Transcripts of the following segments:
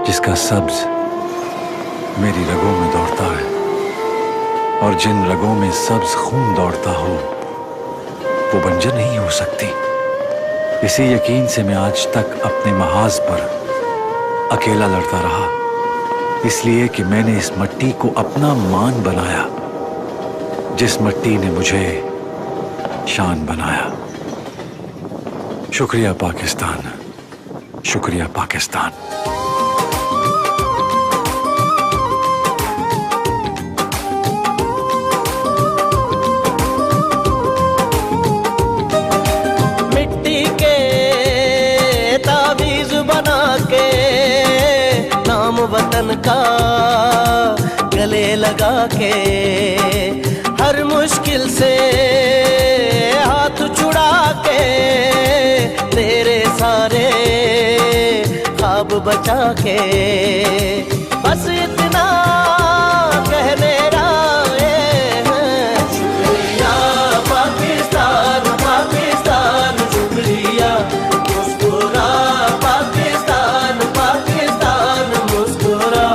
जिसका सब्ज मेरी रगों में दौड़ता है और जिन रगों में सब्ज खून दौड़ता हो वो बंजर नहीं हो सकती। इसी यकीन से मैं आज तक अपने महाज पर अकेला लड़ता रहा, इसलिए कि मैंने इस मिट्टी को अपना मान बनाया, जिस मिट्टी ने मुझे शान बनाया। शुक्रिया पाकिस्तान, शुक्रिया पाकिस्तान। मिट्टी के तावीज बना के नाम वतन का गले लगा के हर मुश्किल से हाथ छुड़ा के तेरे सारे ख्वाब बचा के बस इतना कहने आए हैं। शुक्रिया पाकिस्तान, पाकिस्तान शुक्रिया। मुस्कुरा पाकिस्तान, पाकिस्तान मुस्कुरा।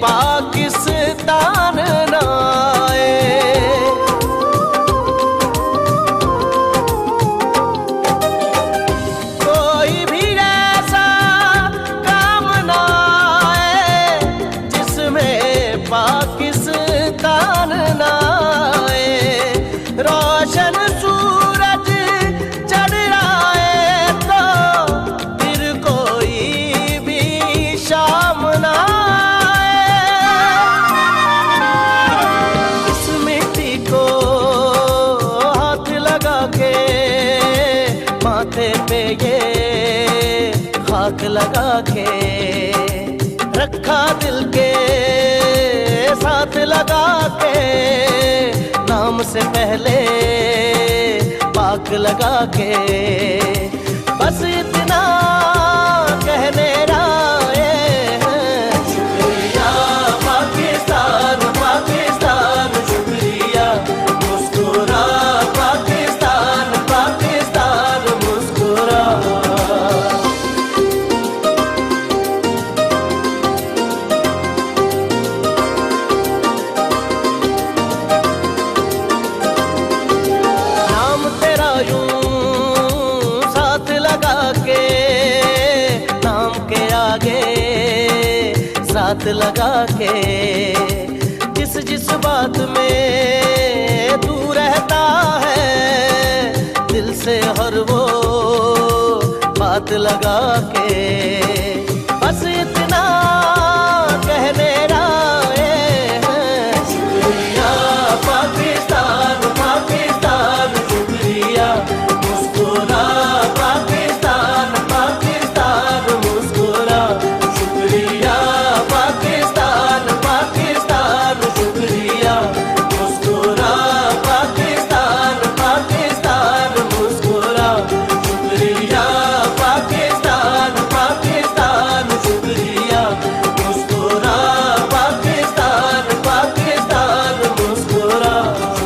पाकिस्तान ना आए, कोई भी ऐसा काम ना आए जिसमें पाकिस्तान ना आए। रोशन सूरज चढ़ आए तो फिर कोई भी शाम ना माथे पे ये खाक लगा के रखा दिल के साथ लगा के नाम से पहले पाक लगा के बस इतना कहने आए हैं। शुक्रिया पाकिस्तान, पाकिस्तान शुक्रिया। मुस्कुरा पाकिस्तान, पाकिस्तान मुस्कुरा। नाम तेरा यूं साथ लगा के नाम के आगे साथ लगा के जिस जिस बात में तू रहता है दिल से हर वो बात लगा के बस इतना कहने आए हैं। शुक्रिया पाकिस्तान, पाकिस्तान शुक्रिया। मुस्कुरा पाकिस्तान, पाकिस्तान मुस्कुरा। शुक्रिया पाकिस्तान, पाकिस्तान शुक्रिया। मुस्कुरा पाकिस्तान, पाकिस्तान मुस्कुरा। शुक्रिया पाकिस्तान, पाकिस्तान शुक्रिया। मुस्कुरा पाकिस्तान, पाकिस्तान मुस्कुरा।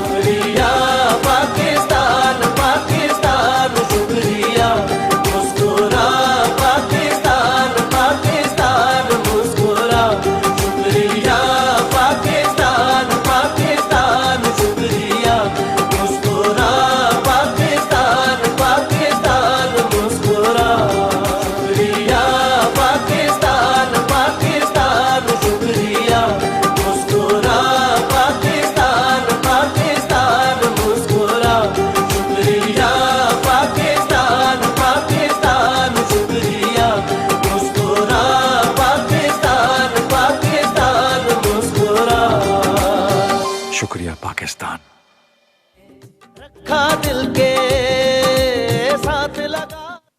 शुक्रिया पाकिस्तान, पाकिस्तान शुक्रिया। मुस्कुरा पाकिस्तान, पाकिस्तान मुस्कुरा। शुक्रिया पाकिस्तान, पाकिस्तान शुक्रिया। मुस्कुरा पाकिस्तान, पाकिस्तान मुस्कुरा। शुक्रिया पाकिस्तान, पाकिस्तान शुक्रिया। मुस्कुरा पाकिस्तान, पाकिस्तान मुस्कुरा। शुक्रिया पाकिस्तान, पाकिस्तान शुक्रिया। मुस्कुरा पाकिस्तान, पाकिस्तान मुस्कुरा। शुक्रिया पाकिस्तान।